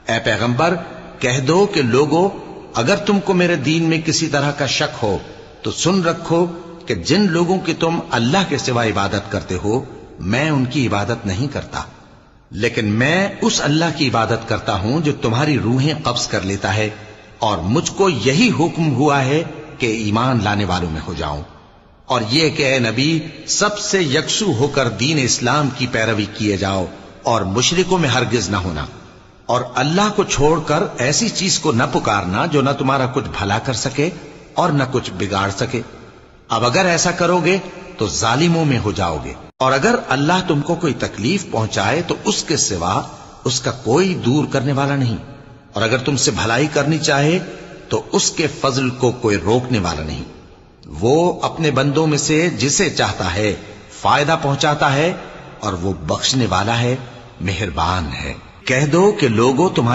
اے پیغمبر کہہ دو کہ لوگو اگر تم کو میرے دین میں کسی طرح کا شک ہو تو سن رکھو کہ جن لوگوں کی تم اللہ کے سوا عبادت کرتے ہو میں ان کی عبادت نہیں کرتا، لیکن میں اس اللہ کی عبادت کرتا ہوں جو تمہاری روحیں قبض کر لیتا ہے، اور مجھ کو یہی حکم ہوا ہے کہ ایمان لانے والوں میں ہو جاؤں، اور یہ کہ اے نبی سب سے یکسو ہو کر دین اسلام کی پیروی کیے جاؤ اور مشرکوں میں ہرگز نہ ہونا، اور اللہ کو چھوڑ کر ایسی چیز کو نہ پکارنا جو نہ تمہارا کچھ بھلا کر سکے اور نہ کچھ بگاڑ سکے۔ اب اگر ایسا کرو گے تو ظالموں میں ہو جاؤ گے، اور اگر اللہ تم کو کوئی تکلیف پہنچائے تو اس کے سوا اس کا کوئی دور کرنے والا نہیں، اور اگر تم سے بھلائی کرنی چاہے تو اس کے فضل کو کوئی روکنے والا نہیں۔ وہ اپنے بندوں میں سے جسے چاہتا ہے فائدہ پہنچاتا ہے، اور وہ بخشنے والا ہے، مہربان ہے۔ کہہ دو کہ لوگوں تمہارے